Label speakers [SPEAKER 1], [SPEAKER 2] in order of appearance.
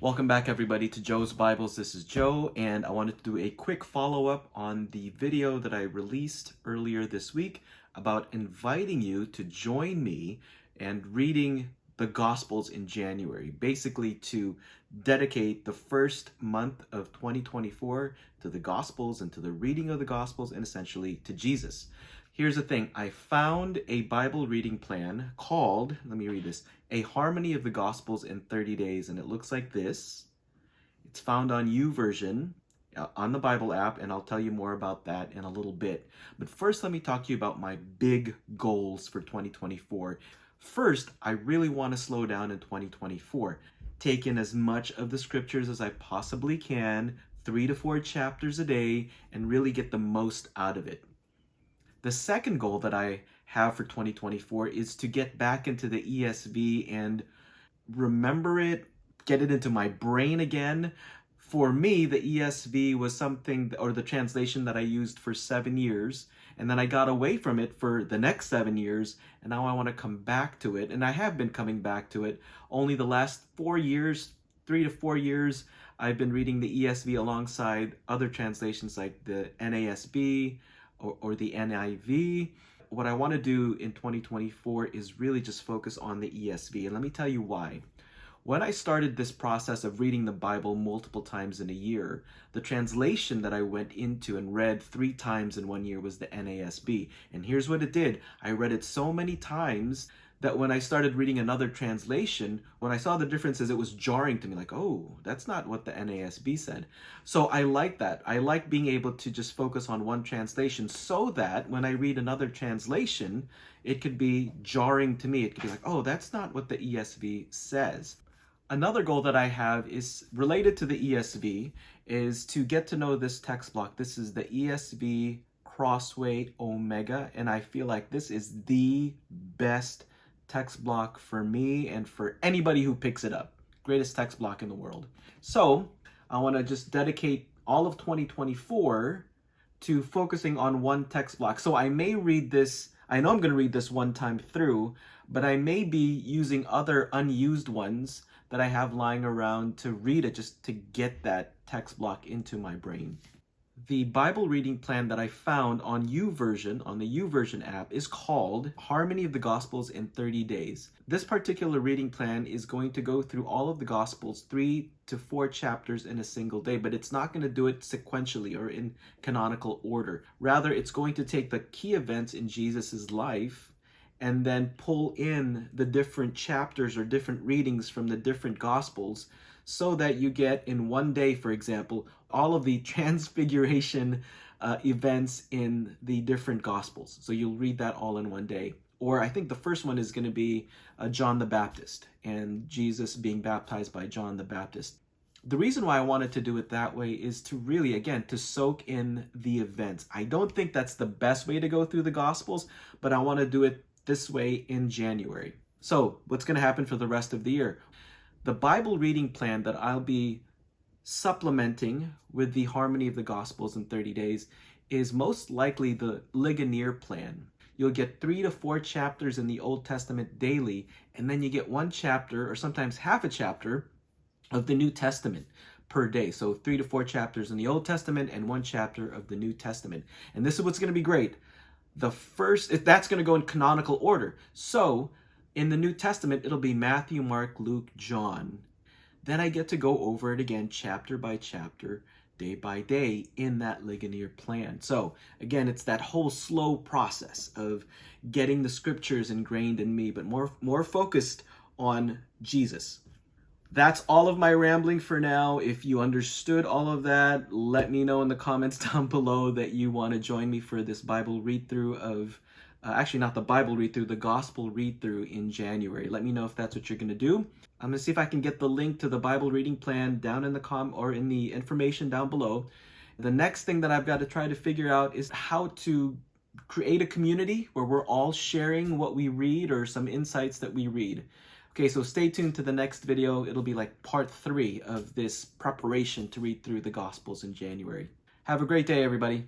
[SPEAKER 1] Welcome back everybody to Joe's Bibles. This is Joe, and I wanted to do a quick follow-up on the video that I released earlier this week about inviting you to join me and reading the Gospels in January, basically to dedicate the first month of 2024 to the Gospels and to the reading of the Gospels and essentially to Jesus. Here's the thing, I found a Bible reading plan called, let me read this, A Harmony of the Gospels in 30 Days, and it looks like this. It's found on YouVersion on the Bible app, and I'll tell you more about that in a little bit. But first, let me talk to you about my big goals for 2024. First, I really want to slow down in 2024. Take in as much of the scriptures as I possibly can, 3 to 4 chapters a day, and really get the most out of it. The second goal that I have for 2024 is to get back into the ESV and remember it, get it into my brain again. For me, the ESV was something, or the translation that I used for 7 years, and then I got away from it for the next 7 years, and now I want to come back to it, and I have been coming back to it. Only the last 4 years, 3 to 4 years, I've been reading the ESV alongside other translations like the NASB, or the NIV. What I want to do in 2024 is really just focus on the ESV. And let me tell you why. When I started this process of reading the Bible multiple times in a year, the translation that I went into and read 3 times in 1 year was the NASB. And here's what it did. I read it so many times that when I started reading another translation, when I saw the differences, it was jarring to me, like, oh, that's not what the NASB said. So I like that. I like being able to just focus on one translation so that when I read another translation, it could be jarring to me. It could be like, oh, that's not what the ESV says. Another goal that I have is related to the ESV, is to get to know this text block. This is the ESV Crossway Omega, and I feel like this is the best text block for me and for anybody who picks it up. Greatest text block in the world. So I want to just dedicate all of 2024 to focusing on one text block. So I may read this, I know I'm going to read this one time through, but I may be using other unused ones that I have lying around to read it, just to get that text block into my brain. The Bible reading plan that I found on YouVersion, on the YouVersion app, is called Harmony of the Gospels in 30 Days. This particular reading plan is going to go through all of the Gospels, 3 to 4 chapters in a single day, but it's not going to do it sequentially or in canonical order. Rather, it's going to take the key events in Jesus's life and then pull in the different chapters or different readings from the different Gospels, so that you get in one day, for example, all of the transfiguration events in the different Gospels. So you'll read that all in one day. Or I think the first one is going to be John the Baptist and Jesus being baptized by John the Baptist. The reason why I wanted to do it that way is to really, again, to soak in the events. I don't think that's the best way to go through the Gospels, but I want to do it this way in January. So what's going to happen for the rest of the year? The Bible reading plan that I'll be supplementing with the Harmony of the Gospels in 30 Days is most likely the Ligonier plan. You'll get 3 to 4 chapters in the Old Testament daily, and then you get 1 chapter or sometimes half a chapter of the New Testament per day. So 3 to 4 chapters in the Old Testament and 1 chapter of the New Testament. And this is what's going to be great. That's going to go in canonical order. So in the New Testament, it'll be Matthew, Mark, Luke, John. Then I get to go over it again, chapter by chapter, day by day, in that Ligonier plan. So again, it's that whole slow process of getting the scriptures ingrained in me, but more focused on Jesus. That's all of my rambling for now. If you understood all of that, let me know in the comments down below that you want to join me for this Bible read-through of actually not the Bible read-through, the Gospel read-through in January. Let me know if that's what you're going to do. I'm going to see if I can get the link to the Bible reading plan down in the or in the information down below. The next thing that I've got to try to figure out is how to create a community where we're all sharing what we read or some insights that we read. Okay, so stay tuned to the next video. It'll be like part 3 of this preparation to read through the Gospels in January. Have a great day, everybody.